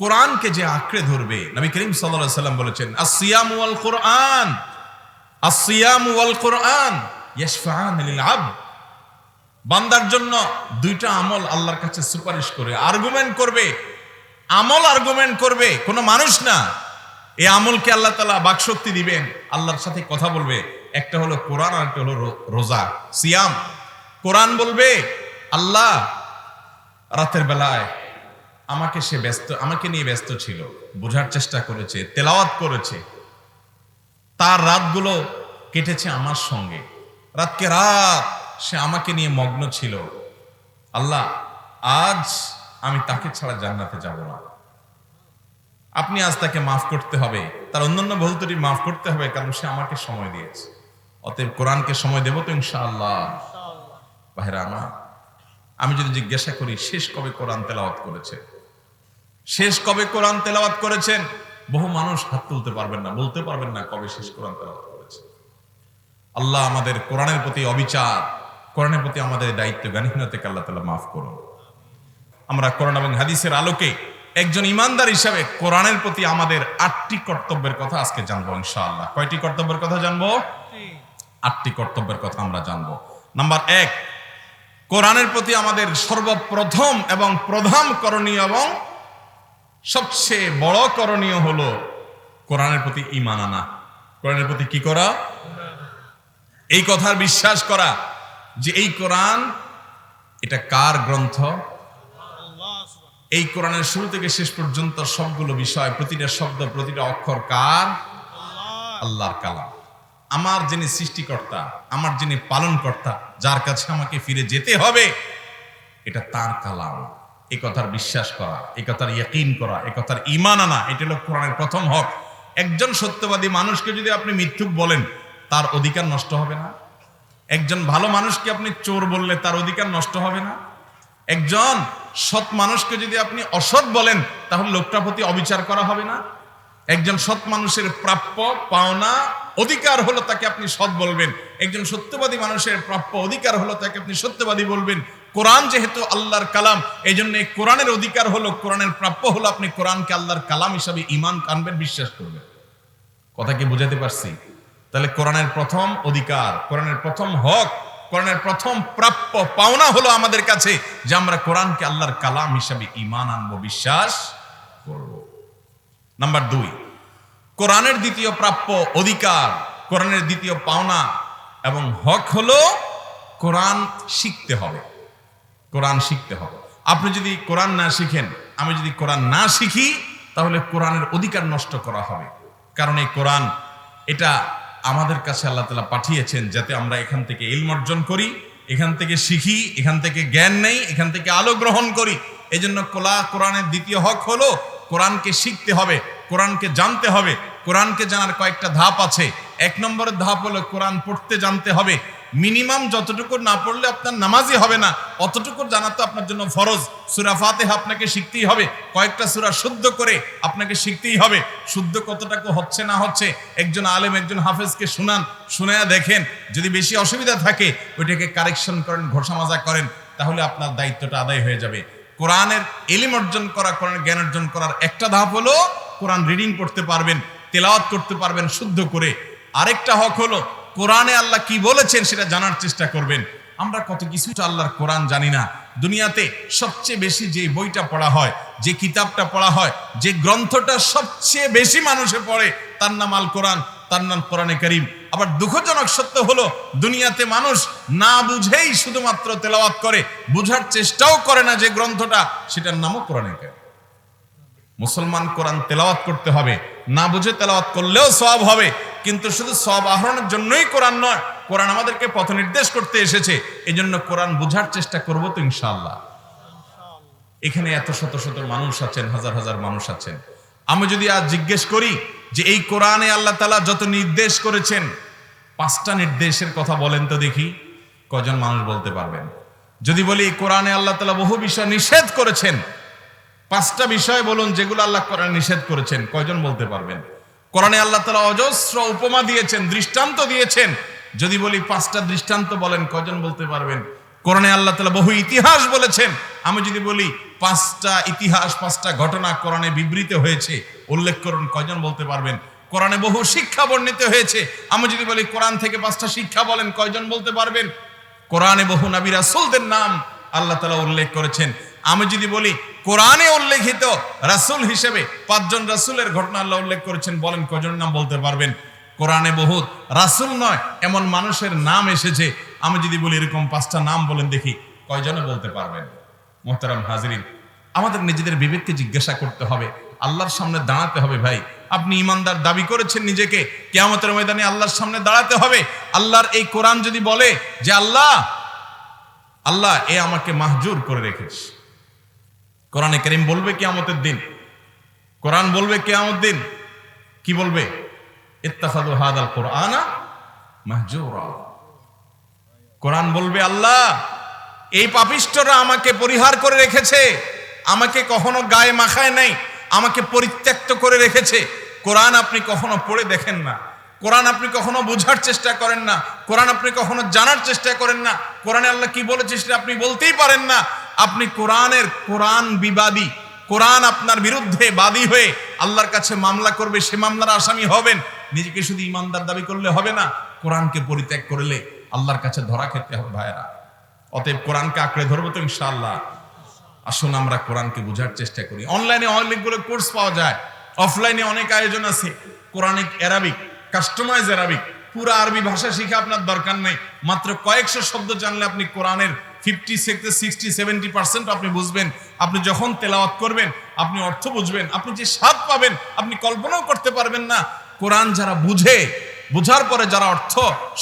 কোরআনকে যে আঁকড়ে ধরবে, নবী করিম সাল্লাল্লাহু আলাইহি ওয়াসাল্লাম বলেছেন আসসিয়ামু ওয়াল কোরআন, আসসিয়ামু ওয়াল কোরআন ইয়াশফাআন লিল আবদ। বান্দার জন্য দুইটা আমল আল্লাহর কাছে সুপারিশ করে, আর্গুমেন্ট করবে, আমল আর্গুমেন্ট করবে, কোনো মানুষ না। এই আমলকে আল্লাহ তাআলা বাকশক্তি দিবেন, আল্লাহর সাথে কথা বলবে। একটা হলো কোরআন, আর একটা হলো রোজা, সিয়াম। কোরআন বলবে, আল্লাহ রাতের বেলায় আমাকে নিয়ে ব্যস্ত ছিল, বোঝার চেষ্টা করেছে, তেলাওয়াত করেছে, তার রাতগুলো কেটেছে আমার সঙ্গে, রাতকে রাত সে আমাকে নিয়ে মগ্ন ছিল। আল্লাহ আজ আমি তাকে ছাড়া জান্নাতে যাব না, আপনি আজ তাকে মাফ করতে হবে, তার অন্যান্য ভুল ত্রুটি মাফ করতে হবে, কারণ সে আমাকে সময় দিয়েছে। অতএব কোরআনকে সময় দেব তো ইনশাআল্লাহ। ভাইরা আমার, আমি যদি জিজ্ঞাসা করি শেষ কবে কোরআন তেলাওয়াত করেছেন, শেষ কবে কোরআন তেলাওয়াত করেছেন, বহু মানুষ হাত তুলতে পারবেন না, বলতে পারবেন না কবে শেষ কোরআন তেলাওয়াত করেছে। আল্লাহ আমাদের কোরআনের প্রতি অবিচার, কোরআনের প্রতি আমাদের দায়িত্ব জ্ঞানহীনতাকে আল্লাহ তাআলা মাফ করুন। আমরা কোরআন এবং হাদিসের আলোকে একজন ইমানদার হিসাবে কোরআনের প্রতি আমাদের 8টি কর্তব্যের কথা আজকে জানবো ইনশাআল্লাহ। কয়টি কর্তব্যের কথা জানবো? 8টি কর্তব্যের কথা আমরা জানবো। নাম্বার 1, কোরআনের প্রতি আমাদের সর্বপ্রথম এবং প্রধান করণীয় এবং সবচেয়ে বড় করণীয় হলো কোরআনের প্রতি ঈমান আনা। কোরআনের প্রতি কি করা? এই কথার বিশ্বাস করা যে এই কোরআন এটা কার গ্রন্থ, এই কোরআনের শুরু থেকে শেষ পর্যন্ত সবগুলো বিষয়, প্রতিটা শব্দ, প্রতিটা অক্ষর কার? আল্লাহর কালাম। আমার যিনি সৃষ্টিকর্তা, আমার যিনি পালনকর্তা, যার কাছে আমাকে ফিরে যেতে হবে, এটা তার কালাম। এই কথার বিশ্বাস করা, এই কথার ইয়াকিন করা, এই কথার ঈমান আনা, এটা হলো কোরআনের প্রথম হক। একজন সত্যবাদী মানুষকে যদি আপনি মিথ্যুক বলেন, তার অধিকার নষ্ট হবে না? একজন ভালো মানুষকে আপনি চোর বললে তার অধিকার নষ্ট হবে না? একজন সৎ মানুষকে যদি আপনি অসৎ বলেন, তাহলে লোকটার প্রতি অবিচার করা হবে না? একজন সৎ মানুষের প্রাপ্য পাওনা অধিকার হলো তাকে আপনি সৎ বলবেন, একজন সত্যবাদী মানুষের প্রাপ্য অধিকার হলো তাকে আপনি সত্যবাদী বলবেন। কোরআন যেহেতু আল্লাহর কালাম, এই জন্য কোরআনের অধিকার হলো, কোরআনের প্রাপ্য হলো আপনি কোরআনকে আল্লাহর কালাম হিসাবে ঈমান আনবেন, বিশ্বাস করবেন। কথা কি বুঝাতে পারছি? তাহলে কোরআনের প্রথম অধিকার, কোরআনের প্রথম হক, কোরআনের প্রথম প্রাপ্য পাওনা হলো আমাদের কাছে যে আমরা কোরআনকে আল্লাহর কালাম হিসাবে ঈমান আনবো, বিশ্বাস করব। নাম্বার 2, কোরআনের দ্বিতীয় প্রাপ্য অধিকার, কোরআনের দ্বিতীয় পাওনা এবং হক হলো কোরআন শিখতে হবে। কোরআন শিখতে হবে। আপনি যদি কোরআন না শিখেন, আমি যদি কোরআন না শিখি, তাহলে কোরআনের অধিকার নষ্ট করা হবে। কারণ এই কোরআন এটা আমাদের কাছে আল্লাহ তাআলা পাঠিয়েছেন যাতে আমরা এখান থেকে ইলম অর্জন করি, এখান থেকে শিখি, এখান থেকে জ্ঞান নেই, এখান থেকে আলো গ্রহণ করি। এই জন্য কোরআনের দ্বিতীয় হক হলো কোরআনকে শিখতে হবে, কোরআনকে জানতে হবে। কোরআনকে জানার কয়েকটা ধাপ আছে। 1 নম্বরের ধাপ হলো কোরআন পড়তে জানতে হবে। মিনিমাম যতটুকু না পড়লে আপনার নামাজই হবে না, অতটুকু জানা তো আপনার জন্য ফরজ। সূরা ফাতিহা আপনাকে শিখতেই হবে, কয়েকটা সূরা শুদ্ধ করে আপনাকে শিখতেই হবে। শুদ্ধ কতটুকু হচ্ছে না হচ্ছে একজন আলেম, একজন হাফেজকে শুনায়া দেখেন। যদি বেশি অসুবিধা থাকে ওইটাকে কারেকশন করেন, ঘোষামাজা করেন, তাহলে আপনার দায়িত্বটা আদায় হয়ে যাবে। কোরআনের ইলম অর্জন করা, কোরআনের জ্ঞান অর্জন করার একটা ধাপ হলো কোরআন রিডিং করতে পারবেন, তেলাওয়াত করতে পারবেন শুদ্ধ করে। আরেকটা হক হলো কোরআনে আল্লাহ কি বলেছেন সেটা জানার চেষ্টা করবেন। আমরা কত কিছু আল্লাহর কোরআন জানি না। দুনিয়াতে সবচেয়ে বেশি যে বইটা পড়া হয়, যে কিতাবটা পড়া হয়, যে গ্রন্থটা সবচেয়ে বেশি মানুষে পড়ে, তার নাম আল কোরআন, তার নাম কোরআনে কারীম। আবার দুঃখজনক সত্য হলো দুনিয়াতে মানুষ না বুঝেই শুধুমাত্র তেলাওয়াত করে, বুঝার চেষ্টাও করে না যে গ্রন্থটা, সেটার নামও কোরআনে কারীম। মুসলমান কোরআন তেলাওয়াত করতে হবে, না বুঝে তেলাওয়াত করলেও সওয়াব হবে, কিন্তু শুধু সওয়াব আহরণের জন্যই কোরআন নয়, কোরআন আমাদেরকে পথ নির্দেশ করতে এসেছে। এই জন্য কোরআন বোঝার চেষ্টা করব তো ইনশাআল্লাহ। এখানে এত শত শত মানুষ আছেন, হাজার হাজার মানুষ আছেন। আমি যদি আজ জিজ্ঞেস করি যে এই কোরআনে আল্লাহ তাআলা যত নির্দেশ করেছেন, 5টা নির্দেশের কথা বলেন তো দেখি, কজন মানুষ বলতে পারবেন? যদি বলি কোরআনে আল্লাহ তাআলা বহু বিষয় নিষেধ করেছেন, 5টা বিষয় বলুন যেগুলো আল্লাহ কোরআনে নিষেধ করেছেন, কয়জন বলতে পারবেন? কোরআনে আল্লাহ তাআলা অজস্র উপমা দিয়েছেন, দৃষ্টান্ত দিয়েছেন। যদি বলি 5টা দৃষ্টান্ত বলেন, কয়জন বলতে পারবেন? কোরআনে আল্লাহ তাআলা বহু ইতিহাস বলেছেন। আমি যদি বলি 5টা ইতিহাস, 5টা ঘটনা কোরআনে বিবৃত হয়েছে, উল্লেখ করুন, কয়জন বলতে পারবেন? কোরআনে বহু শিক্ষা বর্ণিত হয়েছে, আমি যদি বলি কোরআন থেকে 5টা শিক্ষা বলেন, কয়জন বলতে পারবেন? কোরআনে বহু নবী রাসূলদের নাম আল্লাহ তাআলা উল্লেখ করেছেন, আমি যদি বলি কোরআনে উল্লেখিত রাসূল হিসেবে 5 জন রাসূলের ঘটনা আল্লাহ উল্লেখ করেছেন, বলেন কয়জনের নাম বলতে পারবেন? কোরআনে বহুত রাসূল নয় এমন মানুষের নাম এসেছে, আমি যদি বলি এরকম 5টা নাম বলেন দেখি, কয়জনে বলতে পারবেন? মুহতারাম হাজিরিন, আমাদের নিজেদের বিবেককে জিজ্ঞাসা করতে হবে, আল্লাহর সামনে দাঁড়াতে হবে। ভাই, আপনি ইমানদার দাবি করেছেন নিজেকে, কিয়ামতের ময়দানে আল্লাহর সামনে দাঁড়াতে হবে। আল্লাহর এই কোরআন যদি বলে যে আল্লাহ আল্লাহ এ আমাকে মাহজুর করে রেখেছে, কোরআনে কারীম বলবে কিয়ামতের দিন, কোরআন বলবে কিয়ামতের দিন কি বলবে? ইত্তাখাযু হাযাল কুরআনা মাহজুরা। কোরআন বলবে আল্লাহ এই পাপিষ্ঠরা আমাকে পরিহার করে রেখেছে, আমাকে কখনো গায়ে মাখায় নাই, আমাকে পরিত্যক্ত করে রেখেছে। কোরআন আপনি কখনো পড়ে দেখেন না, কোরআন আপনি কখনো বোঝার চেষ্টা করেন না, কোরআন আপনি কখনো জানার চেষ্টা করেন না, কোরআনে আল্লাহ কি বলেছে সেটা আপনি বলতেই পারেন না। আপনি কোরআন বিবাদী, কোরআন আপনার বিরুদ্ধে বাদী হয়ে আল্লাহর কাছে মামলা করবে, সে মামলার আসামি হবেন। নিজেকে শুধু ইমানদার দাবি করলে হবে না, কোরআনকে পরিত্যাগ করলে আল্লাহর কাছে ধরা খেতে হবে ভাইরা। অতএব কোরআনকে আঁকড়ে ধরবো তো ইনশাআল্লাহ। আসুন আমরা কোরআনকে বোঝার চেষ্টা করি। অনলাইনে অনেকগুলো কোর্স পাওয়া যায়, অফলাইনে অনেক আয়োজন আছে। কোরআনিক অ্যারাবিক, কাস্টমাইজ অ্যারাবিক, পুরো আরবি ভাষা শিখে আপনার দরকার নেই, মাত্র কয়েকশো শব্দ জানলে আপনি কোরআনের 50-60-70% আপনি বুঝবেন। আপনি যখন তেলাওয়াত করবেন আপনি অর্থ বুঝবেন, আপনি যে স্বাদ পাবেন আপনি কল্পনাও করতে পারবেন না। কোরআন যারা বুঝার পরে যারা অর্থ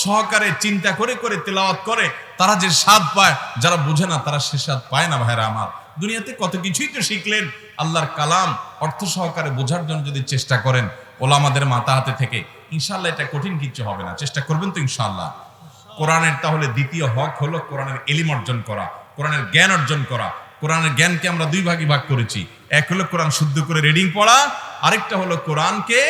সহকারে চিন্তা করে করে তেলাওয়াত করে তারা যে স্বাদ পায়, যারা বুঝে না তারা সে স্বাদ পায় না। ভাইরা আমার, দুনিয়াতে কত কিছুই তো শিখলেন, আল্লাহর কালাম অর্থ সহকারে বোঝার জন্য যদি চেষ্টা করেন ওলামাদের মাথা হাতে থেকে, ইনশাআল্লাহ এটা কঠিন কিছু হবে না। চেষ্টা করবেন তো ইনশাআল্লাহ। কোরআনের তাহলে দ্বিতীয় হক হলো কোরআনের ইলম অর্জন করা, কোরআনের জ্ঞান অর্জন করা। কোরআনের জ্ঞানকে আমরা 2 ভাগে ভাগ করেছি, এক হলো কোরআন শুদ্ধ করে রিডিং পড়া, আরেকটা হলো কোরআনকে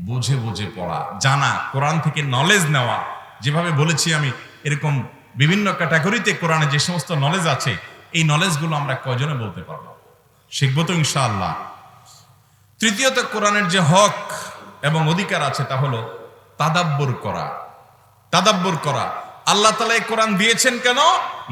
বুঝে বুঝে পড়া, জানা, কোরআন থেকে নলেজ নেওয়া। যেভাবে বলেছি আমি, এরকম বিভিন্ন ক্যাটাগরিতে কোরআনে যে সমস্ত নলেজ আছে, এই নলেজগুলো আমরা কয়জনে বলতে পারবো? শিখবো তো ইনশাআল্লাহ। তৃতীয়ত কোরআনের যে হক এবং অধিকার আছে তা হলো তাদাব্বুর করা। তাদাব্বুর করা, আল্লাহ তাআলা এই কোরআন দিয়েছেন কেন?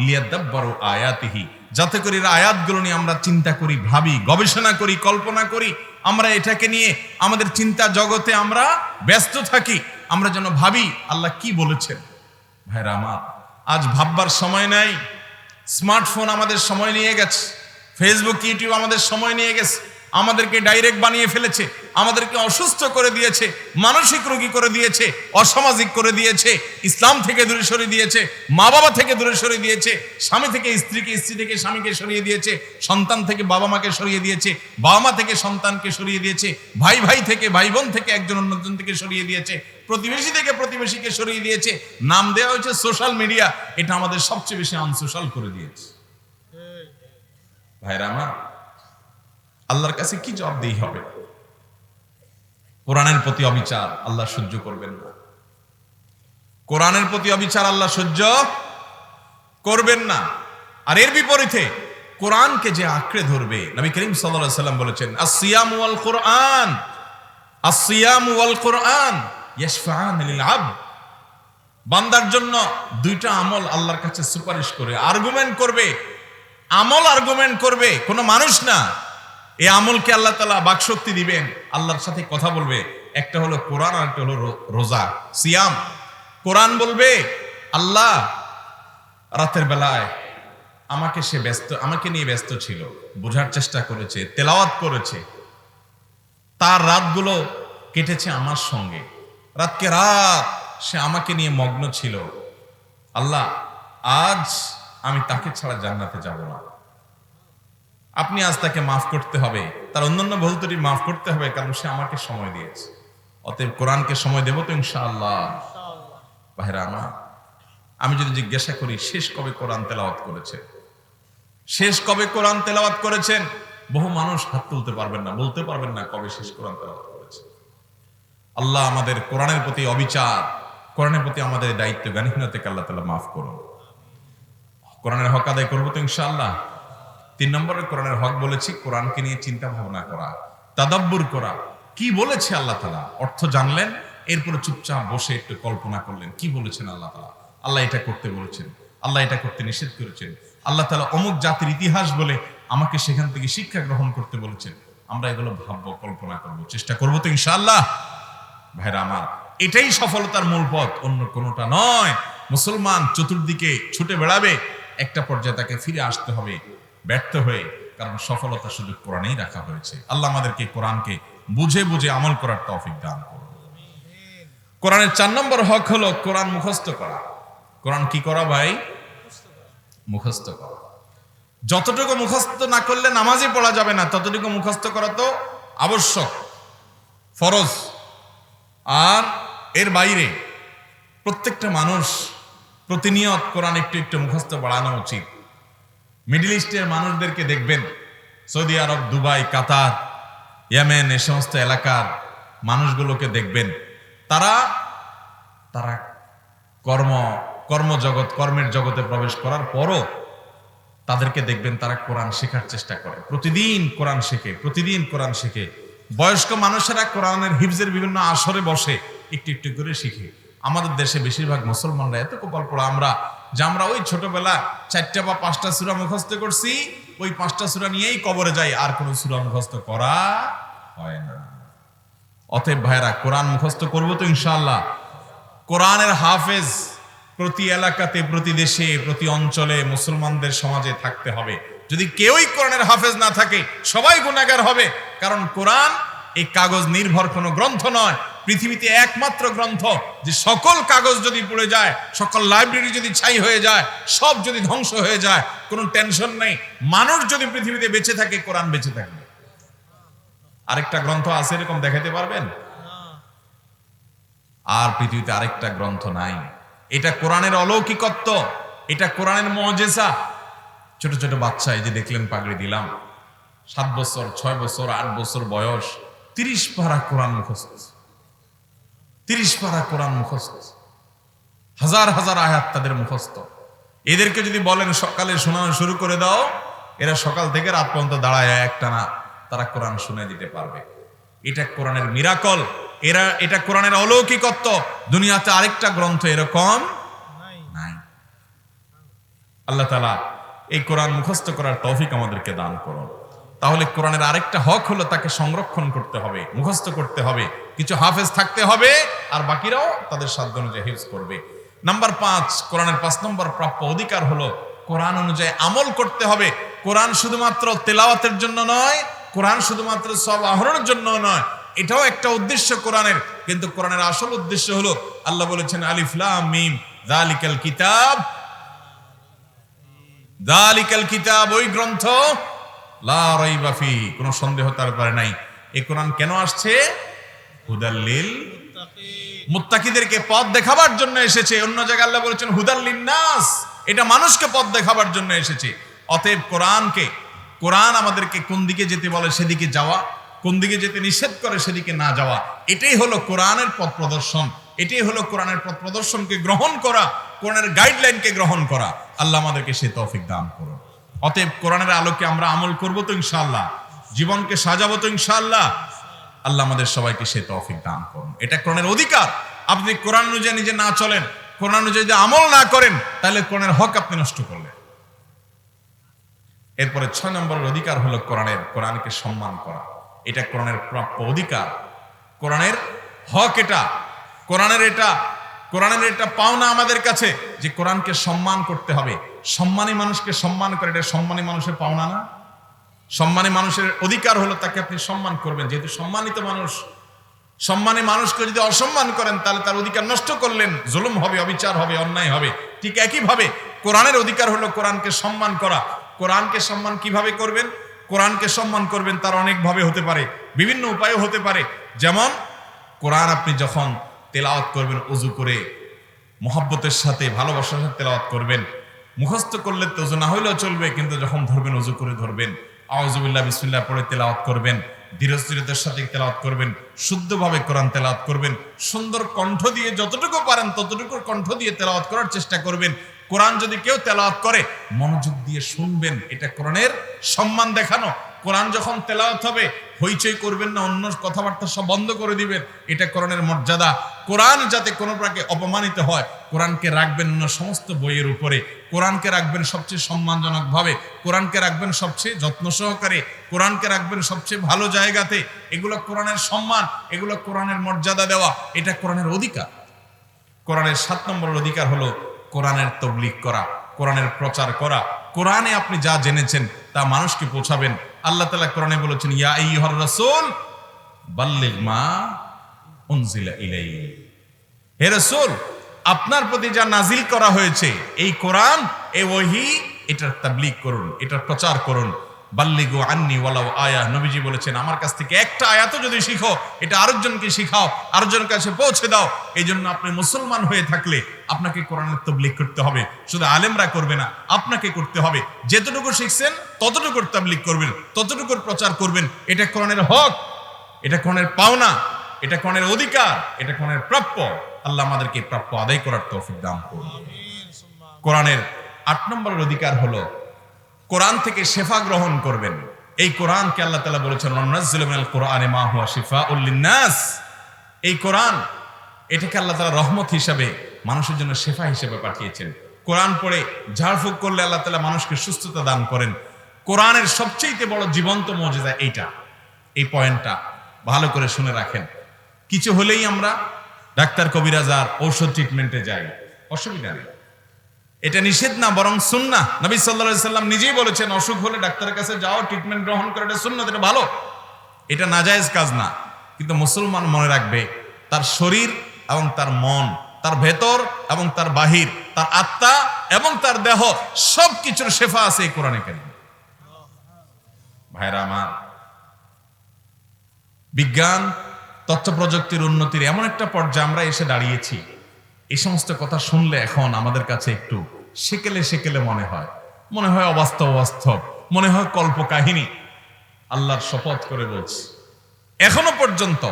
লিয়াদাব্বারু আয়াতিহি, যাতে করে এর আয়াতগুলো নিয়ে আমরা চিন্তা করি, ভাবি, গবেষণা করি, কল্পনা করি। আমরা এটাকে নিয়ে আমাদের চিন্তা জগতে আমরা ব্যস্ত থাকি, আমরা যেন ভাবি আল্লাহ কি বলেছেন। ভাইরা আমার, আজ ভাববার সময় নাই। স্মার্টফোন আমাদের সময় নিয়ে গেছে, ফেসবুক, ইউটিউব আমাদের সময় নিয়ে গেছে, আমাদেরকে ডাইরেক্ট বানিয়ে ফেলেছে, আমাদেরকে অসুস্থ করে দিয়েছে, মানসিক রোগী করে দিয়েছে, অসামাজিক করে দিয়েছে, ইসলাম থেকে দূরে সরিয়ে দিয়েছে, মা বাবা থেকে দূরে সরিয়ে দিয়েছে, স্বামী থেকে স্ত্রীকে, স্ত্রী থেকে স্বামীকে সরিয়ে দিয়েছে, সন্তান থেকে বাবা মাকে সরিয়ে দিয়েছে, বাবা মা থেকে সন্তানকে সরিয়ে দিয়েছে, ভাই ভাই থেকে, ভাই বোন থেকে একজন অন্যজন থেকে সরিয়ে দিয়েছে, প্রতিবেশী থেকে প্রতিবেশীকে সরিয়ে দিয়েছে। নাম দেওয়া হয়েছে সোশ্যাল মিডিয়া। এটা আমাদের সবচেয়ে বেশি আনসোশ্যাল করে দিয়েছে। ভাইরা আমার, আল্লাহর কাছে কি জবাবদিহি হবে? কোরআনের প্রতি অবিচার আল্লাহ সহ্য করবেন না। কোরআনের প্রতি অবিচার আল্লাহ সহ্য করবেন না। আর এর বিপরীতে কোরআনকে যে আঁকড়ে ধরবে, নবী করিম সাল্লাল্লাহু আলাইহি ওয়াসাল্লাম বলেছেন, আসসিয়ামু ওয়াল কোরআন, আসসিয়ামু ওয়াল কোরআন ইয়াশফাআন লিল আবদ। বান্দার জন্য 2টা আমল আল্লাহর কাছে সুপারিশ করে, আর্গুমেন্ট করবে। আমল আর্গুমেন্ট করবে, কোনো মানুষ না। এই আমলকে আল্লাহ তাআলা বাকশক্তি দিবেন, আল্লাহর সাথে কথা বলবে। একটা হলো কোরআন, আর একটা হলো রোজা, সিয়াম। কোরআন বলবে আল্লাহ রাতের বেলায় আমাকে নিয়ে ব্যস্ত ছিল, বোঝার চেষ্টা করেছে, তেলাওয়াত করেছে, তার রাতগুলো কেটেছে আমার সঙ্গে, রাতকে রাত সে আমাকে নিয়ে মগ্ন ছিল। আল্লাহ আজ আমি তাকে ছাড়া জান্নাতে যাব না। আপনি আজ তাকে মাফ করতে হবে, তার অন্যান্য ভুল ত্রুটি মাফ করতে হবে, কারণ সে আমাকে সময় দিয়েছে। অতএব কোরআনকে সময় দেব তো ইনশাআল্লাহ। ভাইরা আমার, আমি যদি জিজ্ঞাসা করি শেষ কবে কোরআন তেলাওয়াত করেছে, শেষ কবে কোরআন তেলাওয়াত করেছেন, বহু মানুষ হাত তুলতে পারবেন না, বলতে পারবেন না কবে শেষ কোরআন তেলাওয়াত করেছে। আল্লাহ আমাদের কোরআনের প্রতি অবিচার, কোরআনের প্রতি আমাদের দায়িত্ব জ্ঞানহীনতাকে আল্লাহ তাআলা মাফ করুন। কোরআনের হক আদায় করবো তো ইনশাআল্লাহ। 3 নম্বরে কোরআনের হক বলেছি কোরআনকে নিয়ে চিন্তা ভাবনা করা, তাদাব্বুর করা, কি বলেছে আল্লাহ তাআলা, অর্থ জানলেন, এরপরে চুপচাপ বসে একটু কল্পনা করলেন কি বলেছেন আল্লাহ তাআলা। আল্লাহ এটা করতে বলেছেন, আল্লাহ এটা করতে নিষেধ করেছেন, আল্লাহ তাআলা অমুক জাতির ইতিহাস বলে আমাকে সেখান থেকে শিক্ষা গ্রহণ করতে বলেছেন। আমরা এগুলো ভাববো, কল্পনা করবো, চেষ্টা করবো তো ইনশাআল্লাহ। ভাইরা আমার, এটাই সফলতার মূল পথ, অন্য কোনোটা নয়। মুসলমান চতুর্দিকে ছুটে বেড়াবে, একটা পর্যায়ে তাকে ফিরে আসতে হবে ব্যর্থ হয়ে, কারণ সফলতা শুধু কোরআনেই রাখা হয়েছে। আল্লাহ আমাদেরকে কোরআনকে বুঝে বুঝে আমল করার তৌফিক দান করুন। কোরআনের 4 নম্বর হক হলো কোরআন মুখস্থ করা। কোরআন কি করা ভাই? মুখস্থ করা। যতটুকু মুখস্থ না করলে নামাজই পড়া যাবে না, ততটুকু মুখস্থ করা তো আবশ্যক, ফরজ। আর এর বাইরে প্রত্যেকটা মানুষ প্রতিনিয়ত কোরআন একটু একটু মুখস্থ বাড়ানো উচিত। মিডল ইস্টের মানুষদেরকে দেখবেন, সৌদি আরব, দুবাই, কাতার, ইয়েমেন, এই সমস্ত এলাকার মানুষগুলোকে দেখবেন, তারা কর্মজগৎ, কর্মের জগতে প্রবেশ করার পরও তাদেরকে দেখবেন তারা কোরআন শেখার চেষ্টা করে, প্রতিদিন কোরআন শেখে, প্রতিদিন কোরআন শেখে। বয়স্ক মানুষেরা কোরআনের হিফজের বিভিন্ন আসরে বসে একটু একটু করে শিখে। আমাদের দেশে বেশিরভাগ মুসলমানরা এত কপাল পোড়া আমরা, যে আমরা ওই ছোটবেলা 4টা বা 5টা সূরা মুখস্থ করছি, ওই 5টা সূরা নিয়েই কবরে যাই, আর কোনো সূরা মুখস্থ করা হয় না। অতএব ভাইরা, কোরআন মুখস্থ করবো তো ইনশাআল্লাহ। কোরআনের হাফেজ প্রতি এলাকাতে, প্রতি দেশে, প্রতি অঞ্চলে মুসলমানদের সমাজে থাকতে হবে। যদি কেউই কোরআনের হাফেজ না থাকে, সবাই গুনাহগার হবে। কারণ কোরআন এই কাগজ নির্ভর কোনো গ্রন্থ নয়, পৃথিবীতে একমাত্র গ্রন্থ যে সকল কাগজ যদি পড়ে যায়, সকল লাইব্রেরি যদি ছাই হয়ে যায়, সব যদি ধ্বংস হয়ে যায়, কোনো টেনশন নেই। মানুষ যদি পৃথিবীতে বেঁচে থাকে, কোরআন বেঁচে থাকবে। আরেকটা গ্রন্থ আছে এরকম দেখাতে পারবেন? আর পৃথিবীতে আরেকটা গ্রন্থ নাই। এটা কোরআনের অলৌকিকত্ব, এটা কোরআনের মুজিজা। ছোট ছোট বাচ্চা, এই যে দেখলেন পাগড়ি দিলাম, 7 বছর, 6 বছর, 8 বছর বয়স, 30 পারা কোরআন মুখস্থ, 30 পারা কোরআন মুখস্থ, হাজার হাজার আয়াত তাদের মুখস্থ। এদেরকে যদি বলেন সকালে শোনানো শুরু করে দাও, এরা সকাল থেকে রাত পর্যন্ত দাঁড়ায় একটানা তারা কোরআন শুনে দিতে পারবে। এটা কোরআনের মিরাকল, এটা কোরআনের অলৌকিকত্ব। দুনিয়াতে আরেকটা গ্রন্থ এরকম নাই। আল্লাহ তাআলা এই কোরআন মুখস্থ করার তৌফিক আমাদেরকে দান করুন। তাহলে কোরআনের আরেকটা হক হলো তাকে সংরক্ষণ করতে হবে, মুখস্থ করতে হবে। কিছু হাফেজ থাকতে হবে, আর বাকিরাও তাদের সাধ্য অনুযায়ী হিফজ করবে। নাম্বার 5, কোরআনের 5 নম্বর প্রাপ্য অধিকার হলো কোরআন অনুযায়ী আমল করতে হবে। কোরআন শুধুমাত্র তেলাওয়াতের জন্য নয়, কোরআন শুধুমাত্র সওয়াব আহরণের জন্য নয়, এটাও একটা উদ্দেশ্য কোরআনের। কিন্তু কোরআনের আসল উদ্দেশ্য হলো, আল্লাহ বলেছেন আলিফ লাম মিম যালিকাল কিতাব, যালিকাল কিতাব, ওই গ্রন্থ, লা রাইবা ফি, কোনো সন্দেহ তার ব্যাপারে নাই। এই কোরআন কেন আসছে? হুদাল লিল মুত্তাকিদেরকে পথ দেখাবার জন্য এসেছে। অন্য জায়গায় আল্লাহ বলেছেন হুদাল লিন নাস, এটা মানুষকে পথ দেখাবার জন্য এসেছে। অতএব কোরআন আমাদেরকে কোন দিকে যেতে বলে সেদিকে যাওয়া, কোন দিকে যেতে নিষেধ করে সেদিকে না যাওয়া, এটাই হলো কোরআনের পথ প্রদর্শন। এটাই হলো কোরআনের পথ প্রদর্শনকে গ্রহণ করা, কোরআনের গাইডলাইনকে গ্রহণ করা। আল্লাহ আমাদেরকে সে তৌফিক দান করুন। অতএব কোরআনের আলোকে আমরা আমল করবো তো ইনশাআল্লাহ, জীবনকে সাজাবো তো ইনশাআল্লাহ। আল্লাহ আমাদের সবাইকে সে তৌফিক দান করুন। এটা কোরআনের অধিকার। আপনি কোরআন অনুযায়ী নিজে না চলেন, কোরআন অনুযায়ী যদি আমল না করেন, তাহলে কোরআনের হক আপনি নষ্ট করলেন। এরপরে 6 নম্বরের অধিকার হলো কোরআনকে সম্মান করা। এটা কোরআনের প্রাপ্য অধিকার, কোরআনের হক। এটা কোরআনের এটা পাওনা আমাদের কাছে, যে কোরআনকে সম্মান করতে হবে। সম্মানী মানুষকে সম্মান করে, এটা সম্মানী মানুষের পাওনা না? সম্মানী মানুষের অধিকার হলো তাকে আপনি সম্মান করবেন। যেহেতু সম্মানিত মানুষ, সম্মানী মানুষকে যদি অসম্মান করেন, তাহলে তার অধিকার নষ্ট করলেন, জুলুম হবে, অবিচার হবে, অন্যায় হবে। ঠিক একইভাবে কোরআনের অধিকার হলো কোরআনকে সম্মান করা। কোরআনকে সম্মান কিভাবে করবেন? কোরআনকে সম্মান করবেন তার অনেক ভাবে হতে পারে, বিভিন্ন উপায়ও হতে পারে। যেমন কোরআন আপনি যখন তেলাওয়াত করবেন, ওযু করে মুহাব্বতের সাথে, ভালোবাসার সাথে তেলাওয়াত করবেন। মুখস্থ করলে তো ওযু না হইলেও চলবে, কিন্তু যখন ধরবেন ওযু করে ধরবেন, আউযুবিল্লাহ বিসমিল্লাহ পড়ে তেলাওয়াত করবেন, ধীরস্থিরতার সাথে তেলাওয়াত করবেন, শুদ্ধভাবে কোরআন তেলাওয়াত করবেন, সুন্দর কণ্ঠ দিয়ে যতটুকু পারেন ততটুকু কণ্ঠ দিয়ে তেলাওয়াত করার চেষ্টা করবেন। কোরআন যদি কেউ তেলাওয়াত করে মনোযোগ দিয়ে শুনবেন, এটা কোরআনের সম্মান দেখানো। কোরআন যখন তেলাওয়াত হবে হইচই করবেন না, অন্য কথাবার্তা সব বন্ধ করে দিবেন, এটা কোরআনের মর্যাদা। কোরআন যাতে কোনো প্রকারে অপমানিত হয়, কোরআনকে রাখবেন অন্য সমস্ত বইয়ের উপরে, কোরআনকে রাখবেন সবচেয়ে সম্মানজনক ভাবে, কোরআনকে রাখবেন সবচেয়ে যত্ন সহকারে, কোরআনকে রাখবেন সবচেয়ে ভালো জায়গাতে। এগুলো কোরআনের সম্মান, এগুলো কোরআনের মর্যাদা দেওয়া, এটা কোরআনের অধিকার। কোরআনের 7 নম্বর অধিকার হলো কোরআনের তাবলীগ করা, কোরআনের প্রচার করা। কোরআনে আপনি যা জেনেছেন তা মানুষকে পৌঁছাবেন। আল্লাহ তাআলা কোরআনে বলেছেন, ইয়া আইয়ুহার রাসূল বাল্লিগ মা উনজিলা ইলাইহি। হে রাসূল, আপনার প্রতি যা নাজিল করা হয়েছে এই কোরআন, এই ওহী, এটার তাবলীগ করুন, এটার প্রচার করুন। বাল্লিগু আন্নি ওয়ালাউ আয়া, নবীজি বলেছেন আমার কাছ থেকে একটা আয়াতও যদি শিখো এটা আরেকজনকে শিখাও, আরেকজনের কাছে পৌঁছে দাও। এই জন্য আপনি মুসলমান হয়ে থাকলে আপনাকে কোরআনের তাবলীগ করতে হবে। শুধু আলেমরা করবে না, আপনাকে করতে হবে। যেতটুকু শিখছেন ততটুকুর তাবলীগ করবেন, ততটুকুর প্রচার করবেন। এটা কোরআনের হক, এটা কোরআনের পাওনা, এটা কোরআনের অধিকার, এটা কোরআনের প্রাপ্য। আল্লাহ আমাদেরকে প্রাপ্য আদায় করার তৌফিক দান করুন। কোরআনের 8 নম্বরের অধিকার হলো কোরআন থেকে শেফা গ্রহণ করবেন। এই কোরআনকে আল্লাহ তাআলা বলেছেন, ওয়ানাজ্জিলু মিনাল কুরআনি মা হুয়া শিফাউল লিন-নাস। এই কোরআন, এটাকে আল্লাহ তাআলা রহমত হিসেবে মানুষের জন্য শেফা হিসেবে পাঠিয়েছেন। কোরআন পড়ে ঝাড়ফুঁক করলে আল্লাহ তাআলা মানুষকে সুস্থতা দান করেন। কোরআনের সবচেয়ে বড় জীবন্ত মুজিজা এইটা। এই পয়েন্টটা ভালো করে শুনে রাখেন। কিছু হলেই আমরা ডাক্তার কবিরাজ আর ঔষধ ট্রিটমেন্টে যাই, অসুবিধা নেই, এটা নিষেধ না, বরং সুন্নাহ। নবী সাল্লাল্লাহু আলাইহি সাল্লাম নিজেই বলেছেন, অসুখ হলে ডাক্তারের কাছে যাও, ট্রিটমেন্ট গ্রহণ করে, এটা সুন্নাত, এটা ভালো, এটা নাজায়েজ কাজ না। কিন্তু মুসলমান মনে রাখবে তার শরীর এবং তার মন, তার ভেতর এবং তার বাহির, তার আত্মা এবং তার দেহ, সবকিছুর শেফা আছে এই কোরআনে কারীমে। ভাইরা আমার, বিজ্ঞান তথ্য প্রযুক্তির উন্নতির এমন একটা পর্যায়ে আমরা এসে দাঁড়িয়েছি, এই সমস্ত কথা শুনলে এখন আমাদের কাছে একটু সেকেলে সেকেলে মনে হয় অবাস্তব অবাস্তব, মনে হয় কল্প কাহিনী। আল্লাহর শপথ করে বলছি, এখনো পর্যন্ত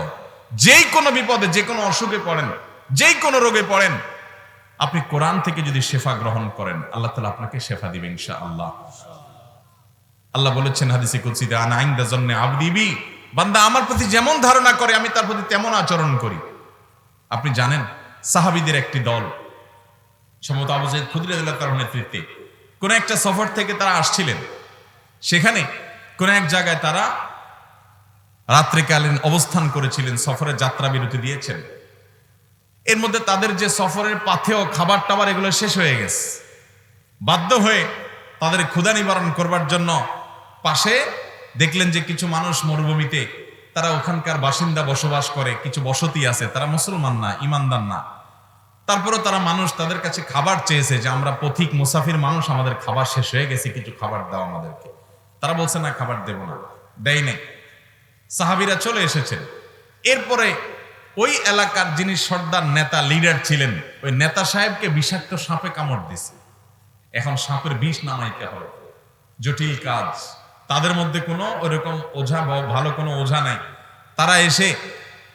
যেই কোনো বিপদে, যে কোনো অসুখে পড়েন, যেই কোনো রোগে পড়েন, আপনি কোরআন থেকে যদি শেফা গ্রহণ করেন, আল্লাহ তাআলা আপনাকে শেফা দিবেন ইনশাআল্লাহ। আল্লাহ বলেছেন হাদিসে কুদসিতে, আনা ইনদা যন্নি আবদি বি, বান্দা আমার প্রতি যেমন ধারণা করে আমি তার প্রতি তেমন আচরণ করি। আপনি জানেন সাহাবীদের একটি দল, সম্ভবত আবু যায়েদ খুদরী রাদিয়াল্লাহু তাআলার নেতৃত্বে কোন একটা সফর থেকে তারা আসছিলেন। সেখানে কোন এক জায়গায় তারা রাত্রিকালীন অবস্থান করেছিলেন, সফরের যাত্রা বিরতি দিয়েছেন। এর মধ্যে তাদের যে সফরের পাথেয় খাবার টাবার এগুলো শেষ হয়ে গেছে। বাধ্য হয়ে তাদের ক্ষুধা নিবারণ করবার জন্য পাশে দেখলেন যে কিছু মানুষ মরুভূমিতে, তারা ওখানকার বাসিন্দা বসবাস করে, কিছু বসতি আছে, তারা মুসলমান না, ইমানদার না। তারপরেও তারা মানুষ তাদের কাছে খাবার চেয়েছে যে আমরা পথিক মুসাফির মানুষ, আমাদের খাবার শেষ হয়ে গেছে, কিছু খাবার দাও আমাদেরকে। তারা বলছে না, খাবার দেব না, দেয় নাই। সাহাবীরা চলে এসেছেন। এরপরে ওই এলাকার যিনি সর্দার নেতা, লিডার ছিলেন, ওই নেতা সাহেবকে বিষাক্ত সাপে কামড় দিছে। এখন সাপের বিষ নামাইতে হবে, জটিল কাজ। তাদের মধ্যে কোনো ওরকম ওঝা বা ভালো কোনো ওঝা নাই। তারা এসে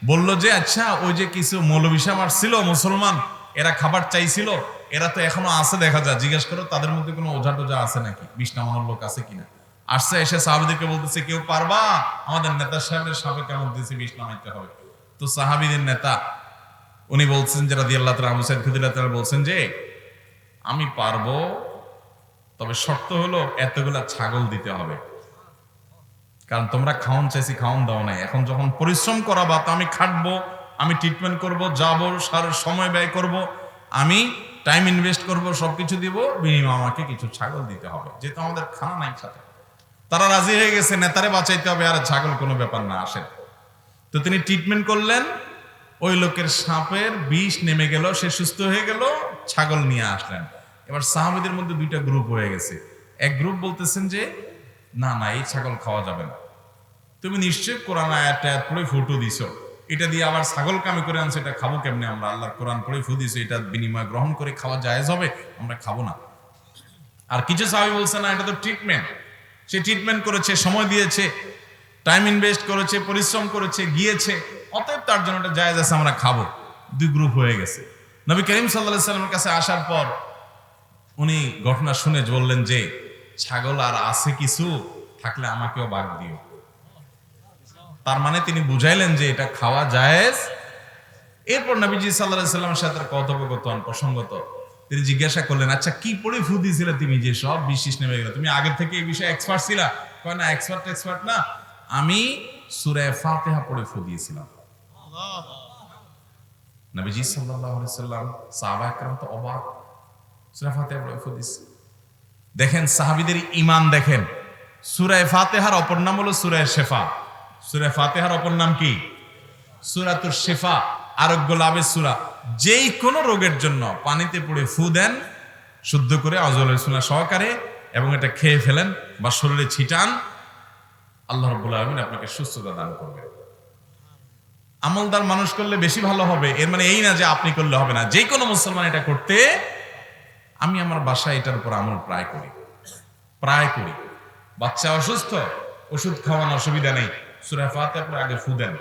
বলল যে, আচ্ছা ওই যে কিছু মৌলবী সাহেব আসছিল মুসলমান, এরা খাবার চাইছিল, এরা তো এখনো আছে দেখা যায়, জিজ্ঞেস করো তাদের মধ্যে কোনো ওঝা টোঝা আছে নাকি, বিষ নামানোর লোক আছে কিনা। আসছে, এসে সাহাবীদেরকে বলতেছে, কেউ পারবা, আমাদের নেতা সাহেবের সাপে কামড় দিয়েছে, বিষ নামাইতে হবে। তো সাহাবীদের নেতা উনি বলছেন যে রাদিয়াল্লাহু তাআলা, আবু সাঈদ খুদরী রাদিয়াল্লাহু তাআলা বলছেন যে আমি পারবো, তবে শর্ত হলো এতগুলা ছাগল দিতে হবে, কারণ তোমরা খাওন চাইছি, খাওন দাও নাই। এখন যখন পরিশ্রম করাবা তো আমি খাটবো, আমি ট্রিটমেন্ট করব, যাবো, সময় ব্যয় করব, আমি টাইম ইনভেস্ট করব, সবকিছু দিব, বিনিময়ে আমাকে কিছু ছাগল দিতে হবে, যেহেতু আমাদের খানা নাই সাথে। তারা রাজি হয়ে গেছে, নেতারে বাঁচাইতে হবে, আর ছাগল কোনো ব্যাপার না, আসেন। তো তিনি ট্রিটমেন্ট করলেন, ওই লোকের সাপের বিষ নেমে গেল, সে সুস্থ হয়ে গেল, ছাগল নিয়ে আসলেন। এবার সাহাবীদের মধ্যে দুইটা গ্রুপ হয়ে গেছে। এক গ্রুপ বলতেছেন যে না না, এই ছাগল খাওয়া যাবে না, তুমি নিশ্চয় কোরআন আয়াত পড়ে ফুটো দিছো, এটা দিয়ে আবার ছাগল কামি করে আনছো, এটা খাবো কেমনে আমরা, আল্লাহর কোরআন পড়ে ফু দিছো, এটা বিনিময় গ্রহণ করে খাওয়া জায়েজ হবে, আমরা খাবো না। আর কিছু সাহাবী বলছে না, এটা তো ট্রিটমেন্ট, সে ট্রিটমেন্ট করেছে, সময় দিয়েছে, টাইম ইনভেস্ট করেছে, পরিশ্রম করেছে, গিয়েছে, অতএব তার জন্য এটা জায়েজ আছে, আমরা খাবো। দুই গ্রুপ হয়ে গেছে। নবী করিম সাল্লাল্লাহু আলাইহি ওয়াসাল্লামের কাছে আসার পর উনি ঘটনা শুনে বললেন যে ছাগল আর আছে কিছু, থাকলে আমাকেও ভাগ দিও। তার মানে তিনি বুঝাইলেন যে এটা খাওয়া জায়েজ। এরপর নবীজি সাল্লাল্লাহু আলাইহি ওয়াসাল্লামের সাথে কথোপকথন প্রসঙ্গত তিনি জিজ্ঞাসা করলেন, আচ্ছা কি পড়ে ফু দিয়েছিলে তুমি যে সব বিশেষ নেমে গেল, তুমি আগে থেকে এই বিষয়ে এক্সপার্ট ছিলা? কয় না, এক্সপার্ট না, আমি সূরা ফাতিহা পড়ে ফু দিয়েছিলাম। নবীজি সাল্লাল্লাহু আলাইহি ওয়াসাল্লাম, সাহাবায়ে কেরাম তো অবাক, সূরা ফাতিহা পড়ে ফু দিয়েছে। দেখেন সাহাবীদের ঈমান দেখেন। সূরা ফাতিহার অপর নাম হলো সূরা শিফা। সূরা ফাতিহার অপর নাম কি? সূরাতুশ শিফা, আরোগ্য লাভের সূরা। যেই কোনো রোগের জন্য পানিতে পড়ে ফু দেন, শুদ্ধ করে আউযুবিল্লাহি মিনাশ শাইতানির সহকারে, এবং এটা খেয়ে ফেলেন বা শরীরে ছিটান, আল্লাহ রাব্বুল আলামিন আপনাকে সুস্থতা দান করবেন। আমলদার মানুষ করলে বেশি ভালো হবে, এর মানে এই না যে আপনি করলে হবে না। যে কোনো মুসলমান এটা করতে, আমি আমার বাসায় এটার উপর আমল প্রায় করি। বাচ্চা অসুস্থ, ওষুধ খাওয়ানোর অসুবিধা নেই, সূরা ফাতিহা পড়ে আগে ফু দেন।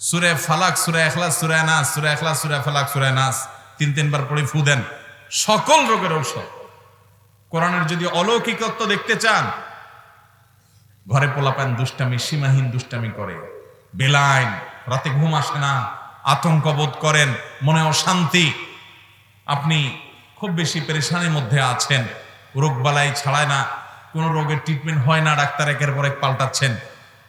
সূরা ফালাক, সূরা ইখলাস, সূরা নাস, সূরা ইখলাস, সূরা ফালাক, সূরা নাস 3 বার পড়ে ফু দেন। সকল রোগের ঔষধ। কোরআনের যদি অলৌকিকত্ব দেখতে চান, ঘরে পোলাপান দুষ্টামি, সীমাহীন দুষ্টামি করে, বেলাইন, রাতে ঘুম আসে না, আতঙ্ক বোধ করেন, মনে অশান্তি, আপনি খুব বেশি পেরেশানির মধ্যে আছেন, রোগ বালাই ছাড়ায় না, কোনো রোগের ট্রিটমেন্ট হয় না, ডাক্তার একের পর এক পাল্টাচ্ছেন,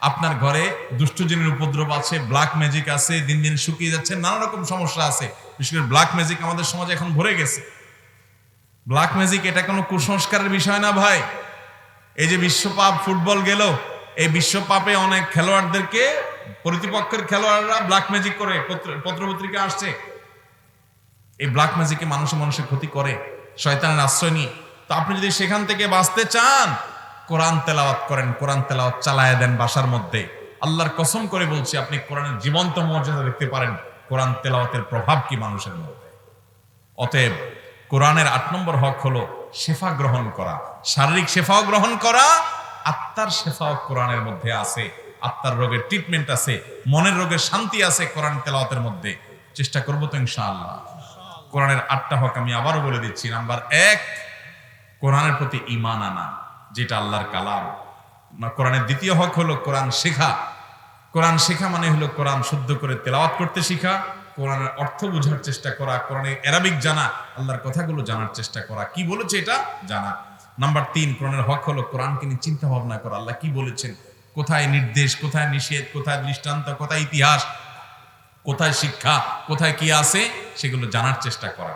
আপনার ঘরে দুষ্টজিনের উপদ্রব আছে, ব্ল্যাক ম্যাজিক আছে, দিন দিন শুকিয়ে যাচ্ছে, নানা রকম সমস্যা আছে। বিশেষ করে ব্ল্যাক ম্যাজিক আমাদের সমাজে এখন ভরে গেছে। ব্ল্যাক ম্যাজিক এটা কোনো কুসংস্কারের বিষয় না ভাই। এই যে বিশ্বকাপ ফুটবল গেল, এই বিশ্বকাপে অনেক খেলোয়াড়দেরকে প্রতিপক্ষের খেলোয়াড়রা ব্ল্যাক ম্যাজিক করে, পত্রপত্রিকা আসছে। এই ব্ল্যাক ম্যাজিকে মানুষের ক্ষতি করে, শয়তানের আশ্রয় নিয়ে। তো আপনি যদি সেখান থেকে বাঁচতে চান, কোরআন তেলাওয়াত করেন, কোরআন তেলাওয়াত চালায় দেন বাসার মধ্যে। আল্লাহর কসম করে বলছি, আপনি কোরআনের জীবন্ত মর্যাদা দেখতে পারেন কোরআন তেলাওয়াতের প্রভাব কি মানুষের মধ্যে। অতএব কোরআনের 8 নম্বর হক হলো শেফা গ্রহণ করা, শারীরিক শেফাও গ্রহণ করা, আত্মার শেফাও কোরআনের মধ্যে আছে। আত্মার রোগের ট্রিটমেন্ট আছে, মনের রোগের শান্তি আছে কোরআন তেলাওয়াতের মধ্যে। চেষ্টা করবো তো ইনশাআল্লাহ। কোরআনের 8টা হক আমি আবারও বলে দিচ্ছি। নাম্বার 1, কোরআনের প্রতি ঈমান আনা, যেটা আল্লাহর কালাম। কোরআনের 2য় হক হলো কোরআন শেখা। কোরআন শেখা মানে হলো কোরআন শুদ্ধ করে তেলাওয়াত করতে শিখা, কোরআনের অর্থ বোঝার চেষ্টা করা, কোরআনের অ্যারাবিক জানা, আল্লাহর কথাগুলো জানার চেষ্টা করা, কি বলেছে এটা জানা। নাম্বার 3, কোরআনের হক হলো কোরআনকে নিয়ে চিন্তা ভাবনা করা, আল্লাহ কি বলেছেন, কোথায় নির্দেশ, কোথায় নিষেধ, কোথায় দৃষ্টান্ত, কোথায় ইতিহাস, কোথায় শিক্ষা, কোথায় কি আছে, সেগুলো জানার চেষ্টা করা।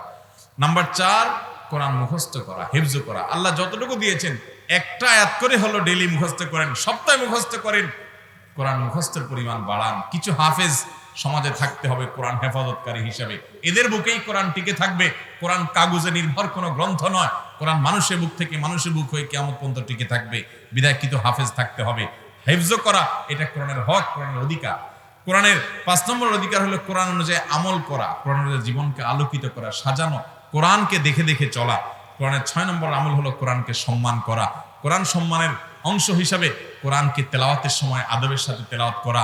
নাম্বার 4, কোরআন মুখস্থ করা, হিফজ করা। আল্লাহ যতটুকু দিয়েছেন একটা আয়াত করে হলো ডেইলি মুখস্থ করেন, সপ্তাহে মুখস্থ করেন, কোরআন মুখস্থের পরিমাণ বাড়ান। কিছু হাফেজ সমাজে থাকতে হবে কোরআন হেফাজতকারী হিসাবে, এদের বুকেই কোরআন টিকে থাকবে। কোরআন কাগজে নির্ভর কোনো গ্রন্থ নয়, কোরআন মানুষের বুক থেকে মানুষের বুক হয়ে কিয়ামত পর্যন্ত টিকে থাকবে। বিধায় কিছু হাফেজ থাকতে হবে। হিফজ করা এটা কোরআনের হক, কোরআনের অধিকার। কোরআনের 5 নম্বর অধিকার হলো কোরআন অনুযায়ী আমল করা, কোরআন অনুযায়ী জীবনকে আলোকিত করা, সাজানো, কোরআনকে দেখে দেখে চলা। কোরআনের 6 নম্বর আমল হলো কোরআনকে সম্মান করা। কোরআন সম্মানের অংশ হিসাবে কোরআনকে তেলাওয়াতের সময় আদবের সাথে তেলাওয়াত করা,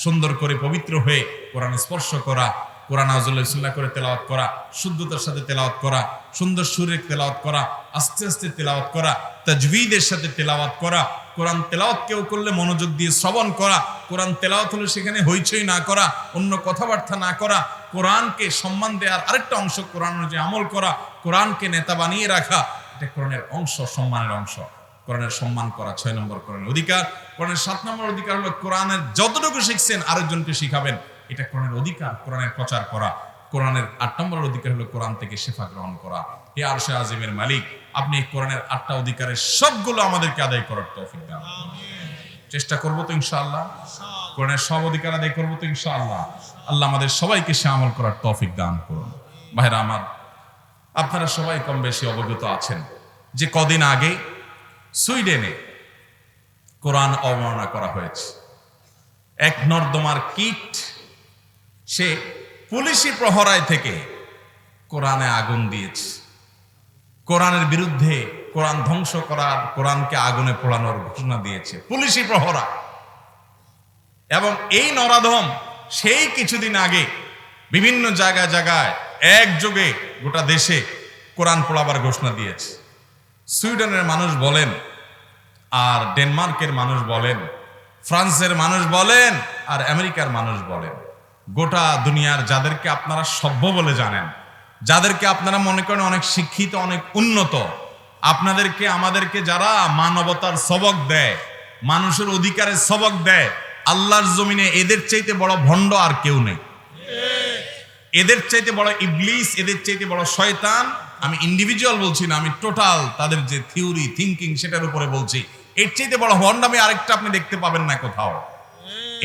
সুন্দর করে পবিত্র হয়ে কোরআন স্পর্শ করা, কোরআন আউযুবিল্লাহ করে তেলাওয়াত করা, শুদ্ধতার সাথে তেলাওয়াত করা, সুন্দর সুরে তেলাওয়াত করা, আস্তে আস্তে তেলাওয়াত করা, তাজবিদের সাথে তেলাওয়াত করা। কোরআন তেলাওয়াত কেউ করলে মনোযোগ দিয়ে শ্রবণ করা, কোরআন তেলাওয়াত হলে সেখানে হইচই না করা, অন্য কথাবার্তা না করা, কোরআনকে সম্মান দেওয়ার আরেকটা অংশ কোরআন অনুযায়ী আমল করা, কোরআনকে নেতা বানিয়ে রাখা, এটা কোরআনের অংশ, সম্মানের অংশ। কোরআনের সম্মান করা 6 নম্বর কোরআনের অধিকার। কোরআনের 7 নম্বর অধিকার হলো কোরআনের যতটুকু শিখছেন আরেকজনকে শিখাবেন, এটা কোরআনের অধিকার, কোরআনের প্রচার করা। কোরআনের 8 নম্বর অধিকার হলো কোরআন থেকে শিফা গ্রহণ করা। হে আরশে আজিমের মালিক, আপনি এই কোরআনের 8টা অধিকারের সবগুলো আমাদেরকে আদায় করার তৌফিক দান করুন। চেষ্টা করবো তো ইনশাআল্লাহ। কোরআনের সব অধিকার আদায় করবো তো ইনশাআল্লাহ। আল্লাহ আমাদের সবাইকে সে আমল করার তৌফিক দান করুন। ভাইরা আমার, আপনারা সবাই কম বেশি অবগত আছেন যে কদিন আগে সুইডেনে কোরআন অবমাননা করা হয়েছে। এক নর্দমার কীট সে পুলিশি প্রহরায় থেকে কোরআনে আগুন দিয়েছে। কোরআনের বিরুদ্ধে, কোরআন ধ্বংস করার, কোরআনকে আগুনে পোড়ানোর ঘোষণা দিয়েছে পুলিশি প্রহরা। এবং এই নরাধম সেই কিছুদিন আগে বিভিন্ন জায়গায় জায়গায় একযোগে গোটা দেশে কোরআন পড়াবার ঘোষণা দিয়েছে। সুইডেনের মানুষ বলেন, আর ডেনমার্কের মানুষ বলেন, ফ্রান্সের মানুষ বলেন, আর আমেরিকার মানুষ বলেন, গোটা দুনিয়ার যাদেরকে আপনারা সভ্য বলে জানেন, যাদেরকে আপনারা মনে করেন অনেক শিক্ষিত, অনেক উন্নত, আপনাদেরকে আমাদেরকে যারা মানবতার সবক দেয়, মানুষের অধিকারের সবক দেয়, আল্লাহর জমিনে এদের চাইতে বড় ভণ্ড আর কেউ নেই। এদের চাইতে বড় ইবলিস, এদের চাইতে বড় শয়তান। আমি ইন্ডিভিজুয়াল বলছি না, আমি টোটাল তাদের যে থিওরি থিঙ্কিং সেটার উপরে বলছি। এর চাইতে বড় ভণ্ডামি আরেকটা আপনি দেখতে পাবেন না কোথাও।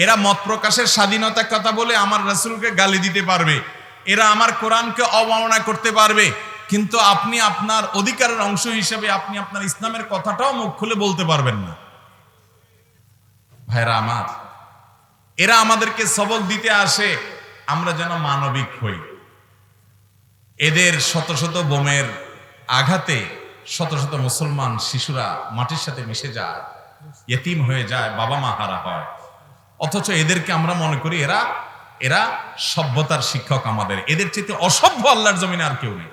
এরা মত প্রকাশের স্বাধীনতার কথা বলে আমার রাসূলকে গালি দিতে পারবে, এরা আমার কোরআনকে অবমাননা করতে পারবে, কিন্তু আপনি আপনার অধিকারের অংশ হিসেবে আপনি আপনার ইসলামের কথাটাও মুখ খুলে বলতে পারবেন না। ভাইরা আমার, এরা আমাদেরকে সবক দিতে আসে আমরা যেন মানবিক হই। এদের শত শত বোমের আঘাতে শত শত মুসলমান শিশুরা মাটির সাথে মিশে যায়, ইতিম হয়ে যায়, বাবা মা হারা হয়। অথচ এদেরকে আমরা মনে করি এরা এরা সভ্যতার শিক্ষক আমাদের। এদের চেয়ে অসভ্য আল্লাহর জমিনে আর কেউ নেই।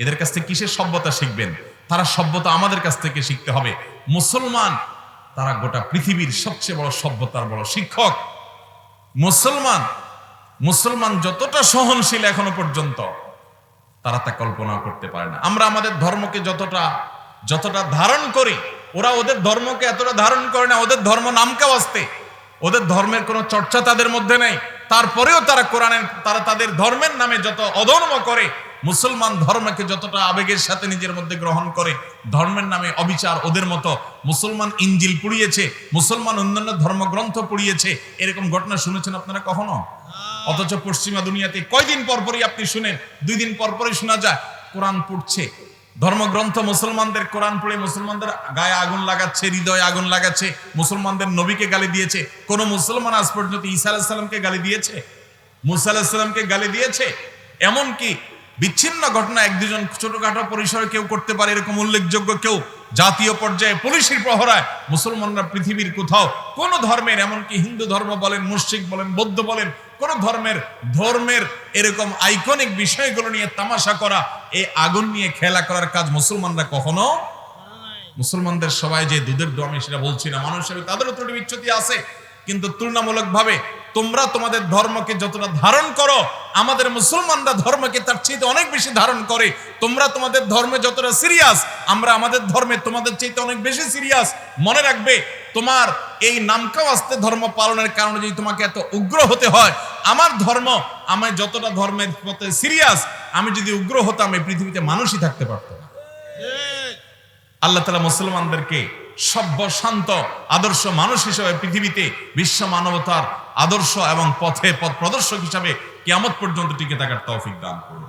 এদের কাছ থেকে কিসের সভ্যতা শিখবেন? তারা সভ্যতা আমাদের কাছ থেকে শিখতে হবে। মুসলমান তারা গোটা পৃথিবীর সবচেয়ে বড় সভ্যতার বড় শিক্ষক। মুসলমান যতটা সহনশীল এখনো পর্যন্ত তারা তা কল্পনা করতে পারে না। আমরা আমাদের ধর্মকে যতটা ধারণ করি, ওরা ওদের ধর্মকে এতটা ধারণ করে না। ওদের ধর্ম নামকে বাঁচতে, ওদের ধর্মের কোনো চর্চা তাদের মধ্যে নেই। তারপরেও তারা তাদের ধর্মের নামে যত অধর্ম করে, মুসলমান ধর্মকে যতটা আবেগের সাথে নিজের মধ্যে গ্রহণ করে, ধর্মের নামে অবিচার ওদের মতো। মুসলমান ইঞ্জিল পুড়িয়েছে, মুসলমান অন্যান্য ধর্মগ্রন্থ পুড়িয়েছে, এরকম ঘটনা শুনেছেন আপনারা কখনো? অথচ পশ্চিমা দুনিয়াতে কয়দিন পরপরই আপনি শুনেন, 2 দিন পরপরই শোনা যায় কোরআন পুড়ছে, ধর্মগ্রন্থ মুসলমানদের কোরআন পড়ে মুসলমানদের গায়ে আগুন লাগাচ্ছে, হৃদয়ে আগুন লাগাচ্ছে, মুসলমানদের নবীকে গালি দিয়েছে। কোন মুসলমান আজ পর্যন্ত ঈসা আলাইহিস সালামকে গালি দিয়েছে? মুসা আলাইহিস সালামকে গালি দিয়েছে? এমনকি বিচ্ছিন্ন ঘটনা 1-2 জন ছোটখাটো পরিসরে কেউ করতে পারে, এরকম উল্লেখযোগ্য কেউ জাতীয় পর্যায়ে পুলিশের প্রহরায় মুসলমানরা পৃথিবীর কোথাও কোন ধর্মের, এমনকি হিন্দু ধর্ম বলেন, মুশরিক বলেন, বৌদ্ধ বলেন, কোন ধর্মের এরকম আইকনিক বিষয়গুলো নিয়ে তামাশা করা, এই আগুন নিয়ে খেলা করার কাজ মুসলমানরা কখনো। মুসলমানদের সবাই যে দুধের দোয়া, আমি সেটা বলছি না, মানুষের তাদেরও ত্রুটি বিচ্যুতি আছে, কিন্তু তুলনামূলক ভাবে তোমরা তোমাদের ধর্মকে যতটা ধারণ করো, আমাদের মুসলমানরা ধর্মকে তার চাইতে অনেক বেশি ধারণ করে। তোমরা তোমাদের ধর্মে যতটা সিরিয়াস, আমরা আমাদের ধর্মে তোমাদের চাইতে অনেক বেশি সিরিয়াস। মনে রাখবে, তোমার এই নামকাওয়াস্তে ধর্ম পালনের কারণে যদি তোমাকে এত উগ্র হতে হয়, আমার ধর্ম, আমি যতটা ধর্মের প্রতি সিরিয়াস, আমি যদি উগ্র হতাম এই পৃথিবীতে মানুষই থাকতে পারত না। আল্লাহ তাআলা মুসলমানদেরকে সভ্য, শান্ত, আদর্শ মানুষ হিসেবে পৃথিবীতে বিশ্ব মানবতার আদর্শ এবং পথ প্রদর্শক হিসাবে কিয়ামত পর্যন্ত টিকে থাকার তৌফিক দান করুন।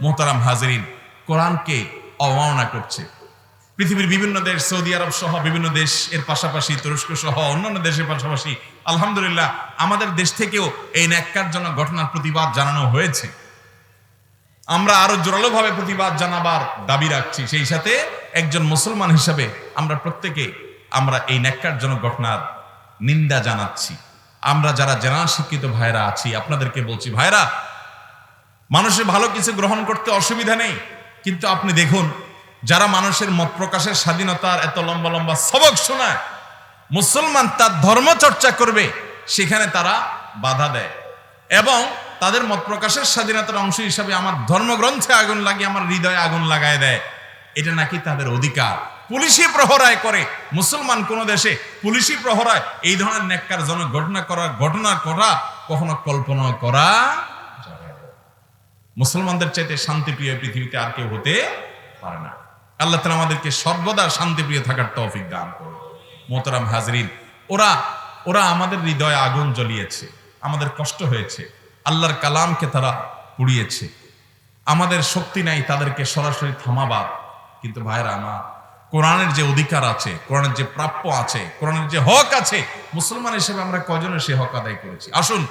মোহতারাম হাজিরিন, কোরআনকে অবমাননা করছে পৃথিবীর বিভিন্ন দেশ, সৌদি আরব সহ বিভিন্ন দেশ, এর পাশাপাশি তুরস্ক সহ অন্যান্য দেশের পাশাপাশি আলহামদুলিল্লাহ আমাদের দেশ থেকেও এই ন্যাক্কারজনক ঘটনার প্রতিবাদ জানানো হয়েছে। আমরা আরো জোরালোভাবে প্রতিবাদ জানাবার দাবি রাখছি। সেই সাথে একজন মুসলমান হিসাবে আমরা প্রত্যেকে এই ন্যাক্কারজনক ঘটনার নিন্দা জানাচ্ছি। আমরা যারা জানা শিক্ষিত ভাইরা আছি, আপনাদেরকে বলছি, ভাইরা, মানুষের ভালো কিছু গ্রহণ করতে অসুবিধা নেই, কিন্তু আপনি দেখুন, যারা মানুষের মত প্রকাশের স্বাধীনতার এত লম্বা লম্বা সবক শোনায়, মুসলমান তার ধর্ম চর্চা করবে, সেখানে তারা বাধা দেয় এবং তাদের মত প্রকাশের স্বাধীনতার অংশ হিসাবে আমার ধর্মগ্রন্থে আগুন লাগিয়ে আমার হৃদয়ে আগুন লাগায় দেয়। এটা নাকি তাদের অধিকার। পুলিশি প্রহরায় করে, মুসলমান কোন দেশে পুলিশি প্রহরায় এই ধরনের ন্যাক্কারজনক ঘটনা করা কখনো কল্পনা করা যাবে না। মুসলমানদের চাইতে শান্তিপ্রিয় পৃথিবীতে আর কেউ হতে পারে না। আল্লাহ তাআলা আমাদেরকে সর্বদা শান্তিপ্রিয় থাকার তৌফিক দান করুন। মোহতারাম হাজরিন, ওরা আমাদের হৃদয়ে আগুন জ্বলিয়েছে, আমাদের কষ্ট হয়েছে, আল্লাহর কালামকে তারা পুড়িয়েছে। আমাদের শক্তি নাই তাদেরকে সরাসরি থামাবার, কিন্তু ভাইরা আমার, কোরআনের যে অধিকার আছে, কোরআনের যে প্রাপ্য আছে, কোরআনের যে হক আছে, মুসলমান হিসেবে আমরা কজনে সে হক আদায় করেছি? আসুন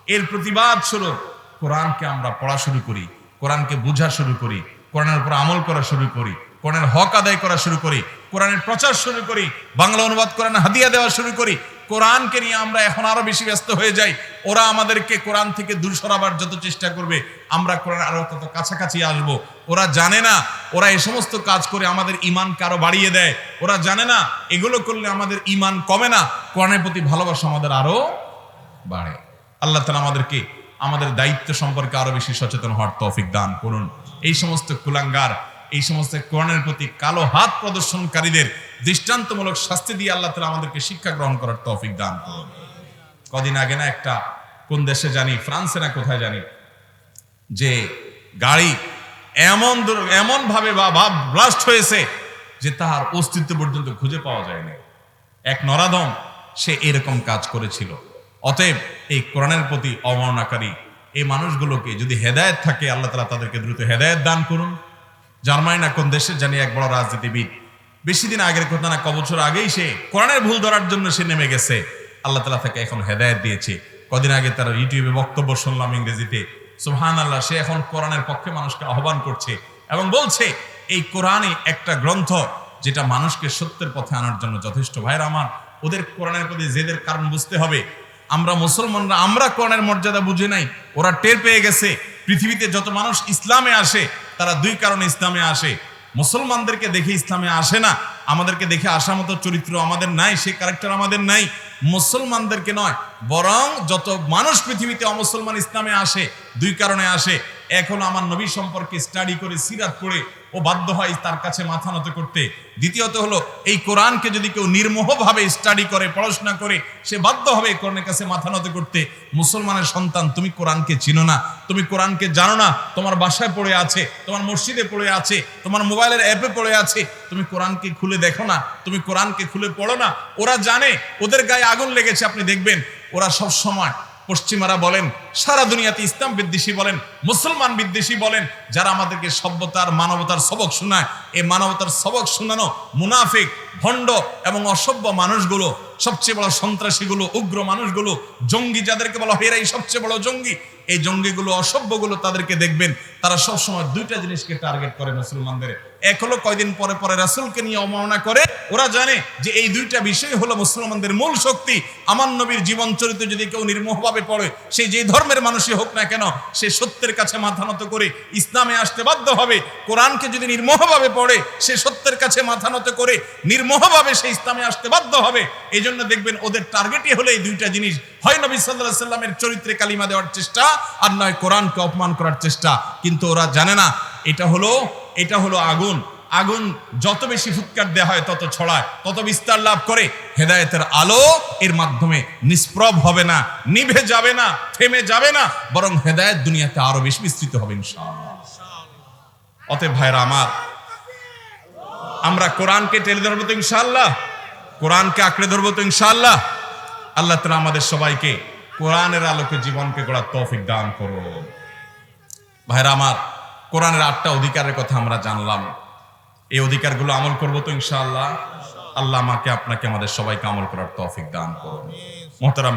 এর প্রতিবাদ স্বরূপ কোরআনকে আমরা পড়া শুরু করি, কোরআনকে বোঝা শুরু করি, কোরআনের উপর আমল করা শুরু করি, কোরআনের হক আদায় করা শুরু করি, কোরআনের প্রচার শুরু করি, বাংলা অনুবাদ কোরআন হাদিয়া দেওয়া শুরু করি, কোরআনকে নিয়ে আমরা এখন আরো বেশি ব্যস্ত হয়ে যাই। ওরা আমাদেরকে কোরআন থেকে দূর সরাবার যত চেষ্টা করবে, আমরা কোরআন আরো তত কাছাকাছি আসব। ওরা জানে না ওরা এই সমস্ত কাজ করে আমাদের ঈমানকে আরো বাড়িয়ে দেয়। ওরা জানে না এগুলো করলে আমাদের ঈমান কমে না, কোরআনের প্রতি ভালোবাসা আমাদের আরো বাড়ে। আল্লাহ তাআলা আমাদেরকে আমাদের দায়িত্ব সম্পর্কে আরো বেশি সচেতন হওয়ার তৌফিক দান করুন। এই সমস্ত কুলাঙ্গার, এই সমস্ত কোরআনের প্রতি কালো হাত প্রদর্শনকারীদের দৃষ্টান্তমূলক শাস্তি দিয়ে আল্লাহ তাআলা আমাদেরকে শিক্ষা গ্রহণ করার তৌফিক দান করুন। কদিন আগে না একটা কোন দেশে জানি, ফ্রান্সে না কোথায় জানি, যে গাড়ি এমন ভাবে ব্লাস্ট হয়েছে যে তার অস্তিত্ব পর্যন্ত খুঁজে পাওয়া যায়নি। এক নরাধম সে এরকম কাজ করেছিল। অতএব এই কোরআনের প্রতি অবমাননাকারী এই মানুষগুলোকে যদি হেদায়েত থাকে, আল্লাহ তাআলা তাদেরকে দ্রুত হেদায়েত দান করুন। জার্মানি না কোন দেশের জানি এক বড় রাজনীতিবিদ, বেশি দিন আগের কথা না, কবছর আগেই সে কোরআনের ভুল ধরার জন্য সে নেমে গেছে। আল্লাহ তাআলা তাকে এখন হেদায়েত দিয়েছে। কদিন আগে তার ইউটিউবে বক্তব্য শুনলাম ইংরেজিতে, সুবহানাল্লাহ, সে এখন কোরআনের পক্ষে মানুষকে আহ্বান করছে এবং বলছে এই কোরআনই একটা গ্রন্থ যেটা মানুষকে সত্যের পথে আনার জন্য যথেষ্ট। ভাইরা আমার, ওদের কোরআনের প্রতি জেদের কারণ বুঝতে হবে। আমরা মুসলমানরা আমরা কোরআনের মর্যাদা বুঝে নাই, ওরা টের পেয়ে গেছে। পৃথিবীতে যত মানুষ ইসলামে আসে তারা দুই কারণে ইসলামে আসে। মুসলমানদেরকে দেখে ইসলামে আসে না, আমাদেরকে দেখে আসার মতো চরিত্র আমাদের নাই, সেই ক্যারেক্টার আমাদের নাই। মুসলমানদেরকে নয়, বরং যত মানুষ পৃথিবীতে অমুসলমান ইসলামে আসে দুই কারণে আসে। এক হলো আমার নবী সম্পর্কে স্টাডি করে, সিরাত পড়ে ও বাধ্য হয় তার কাছে মাথা নত করতে। দ্বিতীয়ত হলো এই কোরআনকে যদি কেউ নির্মোহভাবে স্টাডি করে, পড়াশোনা করে, সে বাধ্য হবে কোরআনের কাছে মাথা নত করতে। মুসলমানের সন্তান, তুমি কোরআনকে চিনো না, তুমি কোরআনকে জানো না, তোমার বাসায় পড়ে আছে, তোমার মসজিদে পড়ে আছে, তোমার মোবাইলের অ্যাপে পড়ে আছে, তুমি কোরআনকে খুলে দেখো না, তুমি কোরআনকে খুলে পড়ো না। ওরা জানে, ওদের গায়ে আগুন লেগেছে। আপনি দেখবেন ওরা সব সময়, পশ্চিমারা বলেন, সারা দুনিয়াতে ইসলাম বিদ্বেষী বলেন, মুসলমান বিদ্বেষী বলেন, যারা আমাদেরকে সভ্যতার মানবতার সবক শোনায়, এই মানবতার সবক শোনানো মুনাফিক, ভণ্ড এবং অসভ্য মানুষগুলো, সবচেয়ে বড় সন্ত্রাসীগুলো, উগ্র মানুষগুলো, জঙ্গি যাদেরকে বলা হয়, এরাই সবচেয়ে বড় জঙ্গি। এই জঙ্গিগুলো, অসভ্যগুলো, তাদেরকে দেখবেন তারা সবসময় দুইটা জিনিসকে টার্গেট করে মুসলমানদের। এক হলো কয়দিন পরে পরে রাসূলকে নিয়ে অবমাননা করে। ওরা জানে যে এই দুইটা বিষয় হলো মুসলমানদের মূল শক্তি। আমার নবীর জীবন চরিত্র যদি কেউ নির্মোহভাবে পড়ে, সে যে ধর্মের মানুষই হোক না কেন, সে সত্যের কাছে মাথা নত করে ইসলামে আসতে বাধ্য হবে। কোরআনকে যদি নির্মোহভাবে পড়ে, সে সত্যের কাছে মাথা নত করে নির্মোহভাবে সে ইসলামে আসতে বাধ্য হবে। এই জন্য দেখবেন ওদের টার্গেটই হলো এই দুইটা জিনিস, হয় নবী সাল্লাল্লাহু আলাইহি সাল্লামের চরিত্রে কালিমা দেওয়ার চেষ্টা, আর নয় কোরআনকে অপমান করার চেষ্টা। কিন্তু ওরা জানে না এটা হলো আগুন। আগুন যত বেশি ফুৎকার দেওয়া হয় তত ছড়ায়, তত বিস্তার লাভ করে। হেদায়েতের আলো এর মাধ্যমে নিষ্প্রভ হবে না, নিভে যাবে না, থেমে যাবে না, বরং হেদায়েত দুনিয়াতে আরো বেশি বিস্তৃত হবে ইনশাআল্লাহ। অতএব ভাইরা আমার, আমরা কোরআনকে টেনে ধরবো তো ইনশাআল্লাহ, কোরআনকে আঁকড়ে ধরবো তো ইনশাআল্লাহ। আল্লাহ তাআলা আমাদের সবাইকে কোরআনের আলোকে জীবনকে গড়ার তৌফিক দান করুন। ভাইরা আমার, কোরআনের 8টা অধিকারের কথা আমরা জানলাম। এই অধিকারগুলো আমল করবো তো ইনশাআল্লাহ। আল্লাহ আমাকে, আপনাকে, আমাদের সবাইকে আমল করার তৌফিক দান করুন। মুহতারাম